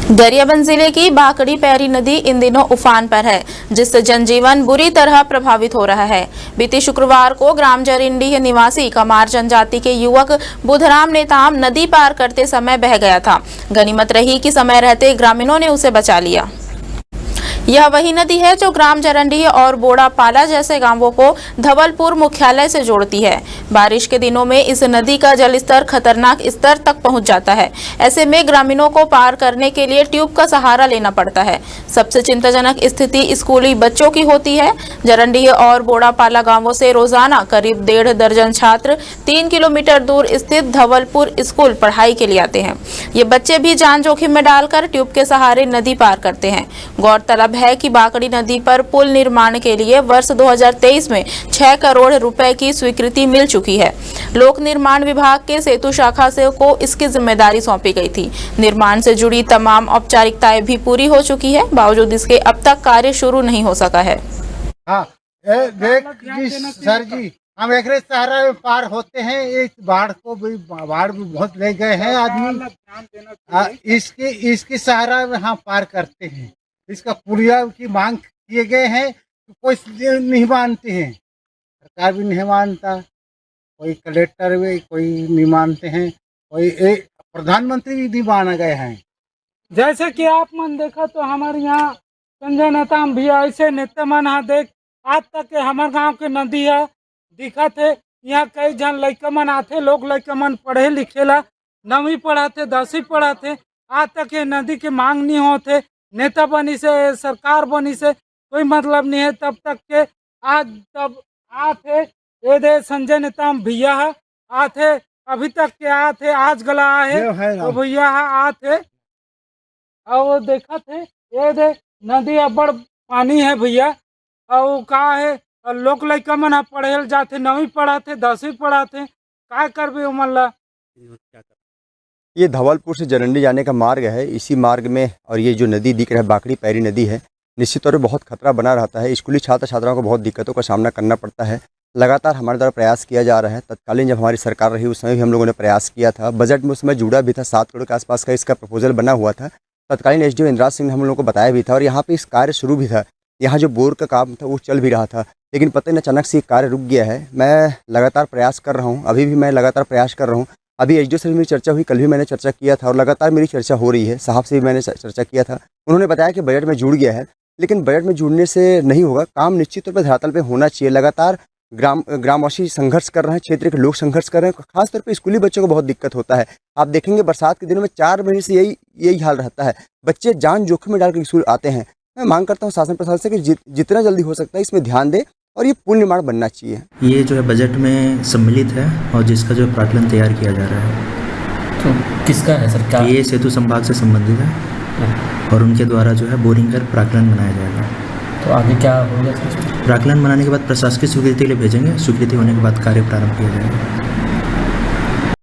गरियाबंद जिले की बाकड़ी पैरी नदी इन दिनों उफान पर है, जिससे जनजीवन बुरी तरह प्रभावित हो रहा है। बीते शुक्रवार को ग्राम जरिंडीह निवासी कमार जनजाति के युवक बुधराम नेताम नदी पार करते समय बह गया था। गनीमत रही कि समय रहते ग्रामीणों ने उसे बचा लिया। यह वही नदी है जो ग्राम जरंडीह और बोड़ा पाला जैसे गांवों को धवलपुर मुख्यालय से जोड़ती है। बारिश के दिनों में इस नदी का जलस्तर खतरनाक स्तर तक पहुंच जाता है। ऐसे में ग्रामीणों को पार करने के लिए ट्यूब का सहारा लेना पड़ता है। सबसे चिंताजनक स्थिति स्कूली बच्चों की होती है। जरंडीह और बोड़ा पाला गांवों से रोजाना करीब 1.5 दर्जन छात्र 3 किलोमीटर दूर स्थित धवलपुर स्कूल पढ़ाई के लिए आते हैं। ये बच्चे भी जान जोखिम में डालकर ट्यूब के सहारे नदी पार करते हैं। गौरतलब है कि बाकड़ी नदी पर पुल निर्माण के लिए वर्ष 2023 में 6 करोड़ रुपए की स्वीकृति मिल चुकी है। लोक निर्माण विभाग के सेतु शाखा से को इसकी जिम्मेदारी सौंपी गई थी। निर्माण से जुड़ी तमाम औपचारिकताएं भी पूरी हो चुकी है, बावजूद इसके अब तक कार्य शुरू नहीं हो सका है। देख जी सर जी, हम एक सहारा में पार होते हैं। एक बाढ़ भी बहुत ले गए हैं आदमी। इसकी सहारा में हम पार करते हैं। इसका पुलिया की मांग किए गए हैं, तो कोई नहीं मानते हैं। सरकार भी नहीं मानता, कोई कलेक्टर भी कोई नहीं मानते हैं, कोई एक प्रधानमंत्री भी नहीं माना गए हैं। जैसे कि आप मन देखा तो हमारे यहाँ संजय नेताम भी ऐसे नेता मन हा देख आज तक के हमारे गांव के नदी है दिखा थे। यहाँ कई जन लड़का मन आते, लोग लड़का मन पढ़े लिखेला 9वीं पढ़ाते 10वीं पढ़ाते। आज तक ये नदी के मांग नहीं होते। नेता बनी से सरकार बनी से कोई मतलब नहीं है। तब तक के आज तब आते ये दे संजय नेताम भैया है आते, अभी तक के आते आज गला है तो भैया है आते और देखा थे ये दे नदी अबड़ पानी है भैया। और का है लोग लड़का मन पढ़े जाते 9वीं पढ़ाते 10वीं पढ़ाते का कर भी उमरला। ये धवलपुर से जरंडी जाने का मार्ग है। इसी मार्ग में और ये जो नदी दिख रहा है बाकड़ी पैरी नदी है, निश्चित तौर पर बहुत खतरा बना रहता है। स्कूली छात्र छात्राओं को बहुत दिक्कतों का सामना करना पड़ता है। लगातार हमारे द्वारा प्रयास किया जा रहा है। तत्कालीन जब हमारी सरकार रही उस समय भी हम लोगों ने प्रयास किया था। बजट में उस समय जुड़ा भी था, 7 करोड़ के आसपास का इसका प्रपोजल बना हुआ था। तत्कालीन एसडीओ इंद्राज सिंह ने हम लोगों को बताया भी था और यहाँ पे इस कार्य शुरू भी था। यहाँ जो बोर का काम था वो चल भी रहा था, लेकिन पता नहीं अचानक से कार्य रुक गया है। मैं लगातार प्रयास कर रहा हूँ, अभी भी मैं लगातार प्रयास कर रहा हूँ। अभी एसडीओ से भी मेरी चर्चा हुई, कल भी मैंने चर्चा किया था और लगातार मेरी चर्चा हो रही है। साहब से भी मैंने चर्चा किया था, उन्होंने बताया कि बजट में जुड़ गया है, लेकिन बजट में जुड़ने से नहीं होगा। काम निश्चित तौर पर धरातल पे होना चाहिए। लगातार ग्रामवासी संघर्ष कर रहे हैं, क्षेत्र के लोग संघर्ष कर रहे हैं। खासतौर पे स्कूली बच्चों को बहुत दिक्कत होता है। आप देखेंगे बरसात के दिनों में 4 महीने से यही हाल रहता है। बच्चे जान जोखिम में डालकर स्कूल आते हैं। मैं मांग करता हूँ शासन प्रशासन से कि जितना जल्दी हो सकता है इसमें ध्यान दे और ये पुल निर्माण बनना चाहिए। ये जो है बजट में सम्मिलित है और जिसका जो प्राक्कलन तैयार किया जा रहा है। तो किसका है सर? क्या ये सेतु संभाग से संबंधित है और उनके द्वारा जो है बोरिंग कर प्राक्कलन बनाया जाएगा। तो आगे क्या होगा? प्राक्कलन बनाने के बाद प्रशासकीय स्वीकृति के लिए भेजेंगे। स्वीकृति होने के बाद कार्य प्रारंभ किया जाएगा।